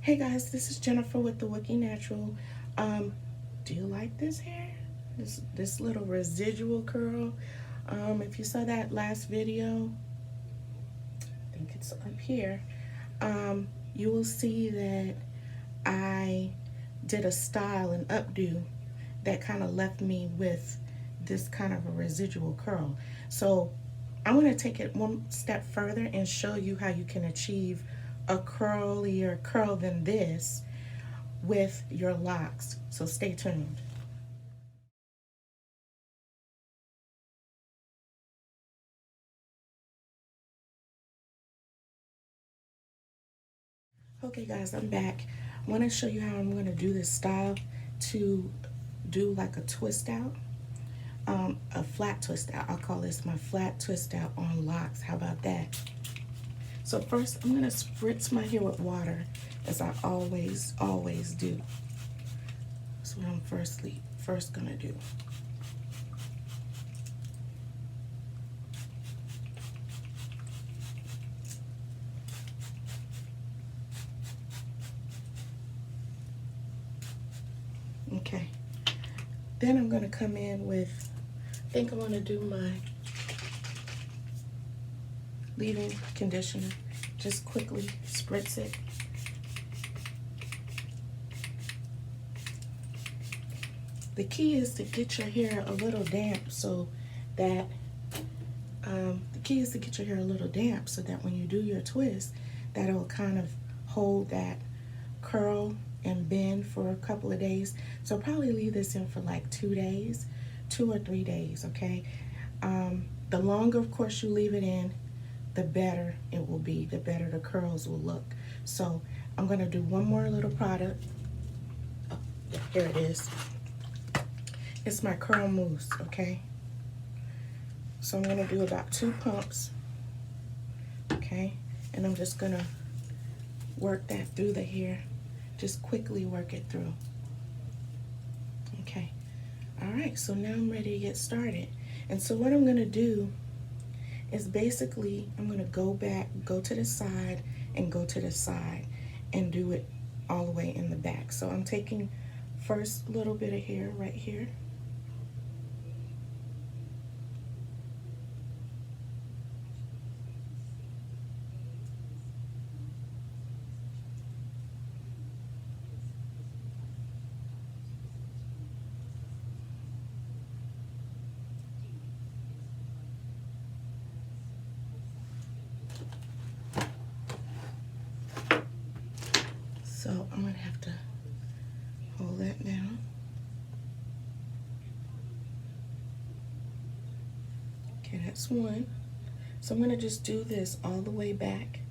Hey guys, this is Jennifer with the Wookie Natural. Do you like this hair? This little residual curl. If you saw that last video, I think it's up here. You will see that I did a style, an updo, that kind of left me with this kind of a residual curl. So I'm going to take it one step further and show you how you can achieve a curlier curl than this with your locks. So stay tuned. Okay guys, I'm back. I want to show you how I'm going to do this style to do like a twist out. A flat twist out. I'll call this my flat twist out on locks. How about that? So first I'm going to spritz my hair with water, as I always do. That's what I'm first going to do. Okay, then I'm going to come in with, I think I'm going to do my leave-in conditioner. Just quickly spritz it. The key is to get your hair a little damp so that when you do your twist, that'll kind of hold that curl and bend for a couple of days. So probably leave this in for like 2 days, 2 or 3 days, okay? The longer, of course, you leave it in, the better it will be, the better the curls will look. So I'm gonna do one more little product. Oh, here it is. It's my curl mousse, okay? So I'm gonna do about 2 pumps, okay? And I'm just gonna work that through the hair. Just quickly work it through. Okay. All right, so now I'm ready to get started. And so what I'm gonna do is basically, I'm gonna go back, go to the side, and go to the side, and do it all the way in the back. So I'm taking first little bit of hair right here. So I'm gonna have to hold that down. Okay, that's one. So I'm gonna just do this all the way back.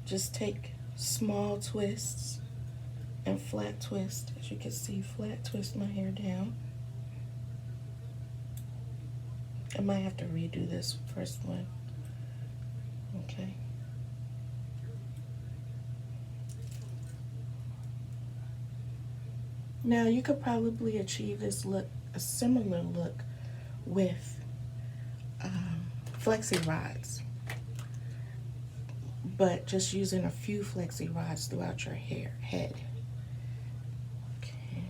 Just take small twists and flat twist. As you can see, flat twist my hair down. I might have to redo this first one. Okay. Now you could probably achieve this look, a similar look, with flexi rods, but just using a few flexi rods throughout your head. Okay.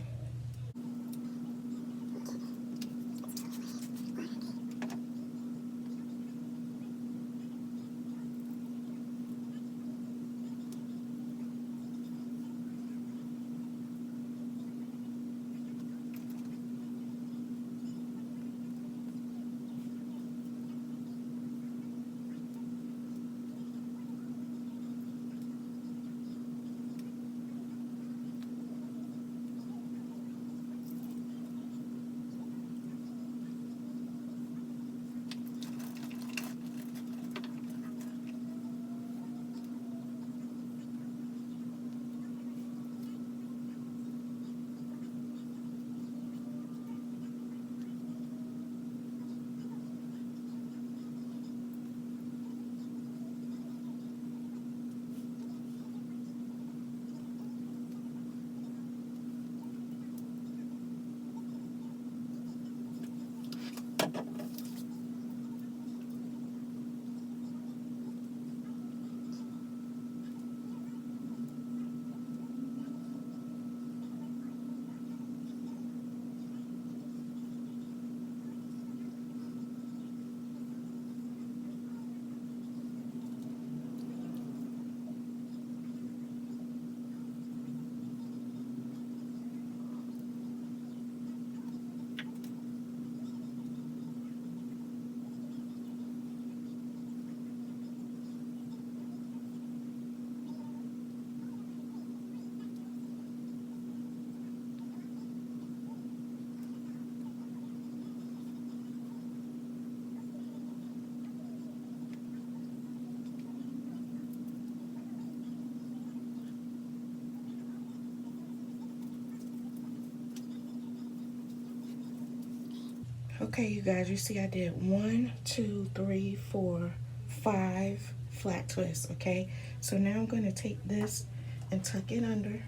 Okay, you guys, you see I did 1, 2, 3, 4, 5 flat twists, okay? So now I'm going to take this and tuck it under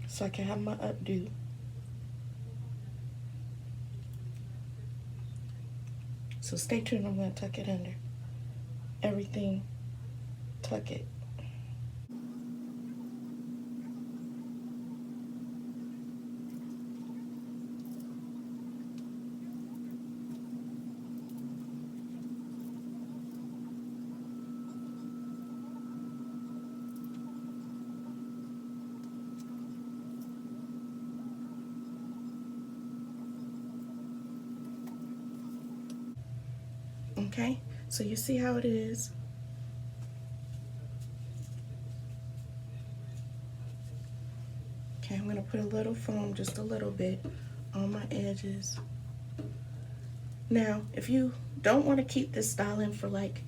so I can have my updo. So stay tuned, I'm going to tuck it under. Everything, tuck it. Okay, so you see how it is. Okay, I'm gonna put a little foam, just a little bit, on my edges. Now, if you don't want to keep this style in for like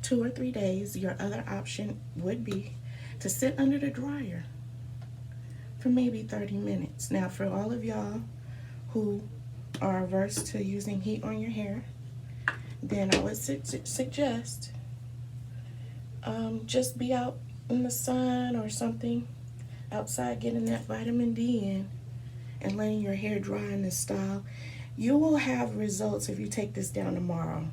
2 or 3 days, your other option would be to sit under the dryer for maybe 30 minutes. Now, for all of y'all who are averse to using heat on your hair, then I would suggest just be out in the sun or something outside, getting that vitamin D in and letting your hair dry in this style. You will have results if you take this down tomorrow.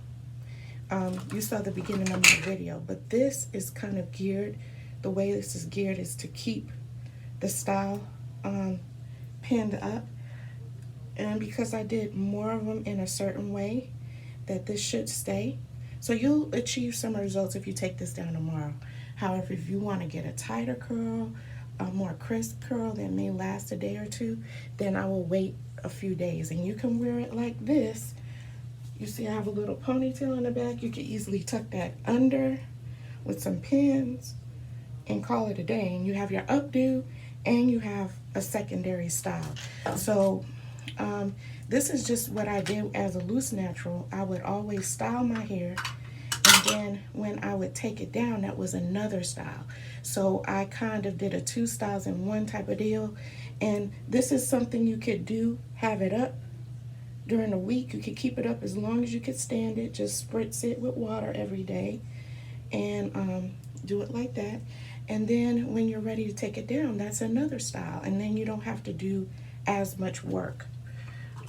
You saw the beginning of my video, but this is kind of geared, the way this is geared is to keep the style pinned up. And because I did more of them in a certain way, that this should stay. So you'll achieve some results if you take this down tomorrow. However, if you want to get a tighter curl, a more crisp curl that may last a day or two, then I will wait a few days. And you can wear it like this. You see I have a little ponytail in the back. You can easily tuck that under with some pins and call it a day. And you have your updo and you have a secondary style. So this is just what I did as a loose natural. I would always style my hair, and then when I would take it down, that was another style. So I kind of did a 2 styles in one type of deal. And this is something you could do, have it up during a week. You could keep it up as long as you could stand it. Just spritz it with water every day and do it like that. And then when you're ready to take it down, that's another style. And then you don't have to do as much work.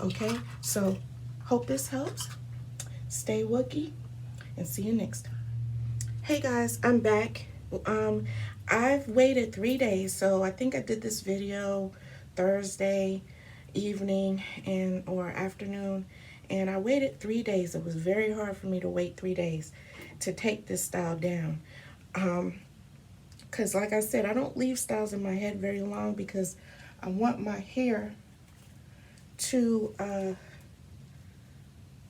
Okay, so hope this helps. Stay Wookie and see you next time. Hey guys, I'm back. I've waited 3 days, so I think I did this video Thursday evening or afternoon, and I waited 3 days. It was very hard for me to wait 3 days to take this style down. Because like I said, I don't leave styles in my head very long because I want my hair to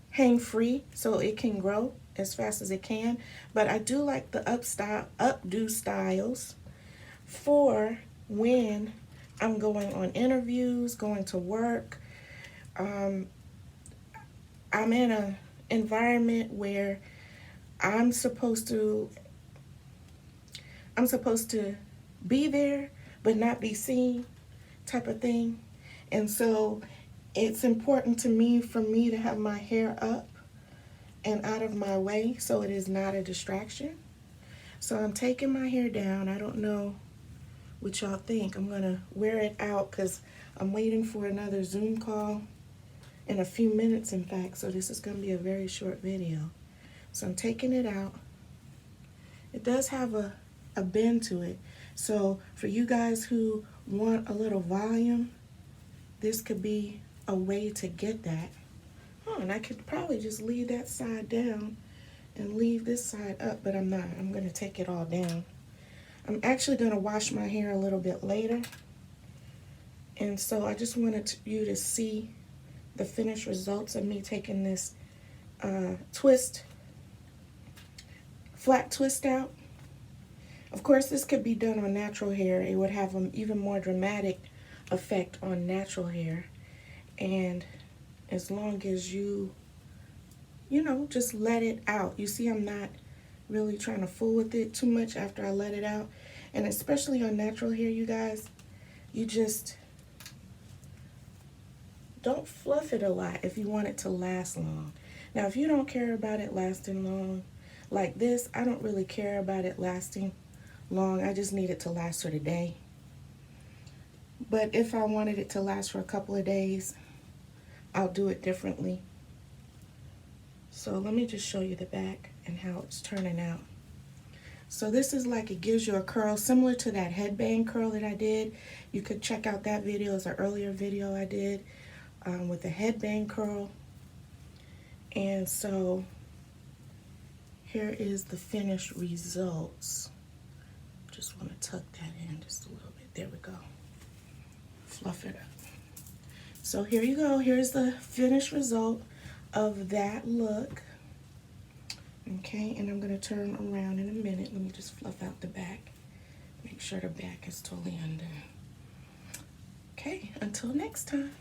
hang free so it can grow as fast as it can. But I do like the updo styles for when I'm going on interviews, going to work. I'm in an environment where I'm supposed to be there but not be seen, type of thing. And so it's important to me for me to have my hair up and out of my way so it is not a distraction. So I'm taking my hair down. I don't know what y'all think. I'm gonna wear it out because I'm waiting for another Zoom call in a few minutes, in fact, so this is gonna be a very short video. So I'm taking it out. It does have a bend to it. So for you guys who want a little volume, this could be a way to get that. Oh, and I could probably just leave that side down and leave this side up, but I'm not. I'm going to take it all down. I'm actually going to wash my hair a little bit later. And so I just wanted you to see the finished results of me taking this flat twist out. Of course, this could be done on natural hair. It would have an even more dramatic effect on natural hair. And as long as you know, just let it out. You see, I'm not really trying to fool with it too much after I let it out. And especially on natural hair, you guys, you just don't fluff it a lot if you want it to last long. Now, if you don't care about it lasting long, like this, I don't really care about it lasting long. I just need it to last for the day. But if I wanted it to last for a couple of days, I'll do it differently. So let me just show you the back and how it's turning out. So this is like, it gives you a curl similar to that headband curl that I did. You could check out that video. It's an earlier video I did with the headband curl. And so here is the finished results. Just want to tuck that in just a little bit. There we go. Fluff it up. So here you go. Here's the finished result of that look. Okay, and I'm going to turn around in a minute. Let me just fluff out the back. Make sure the back is totally under. Okay, until next time.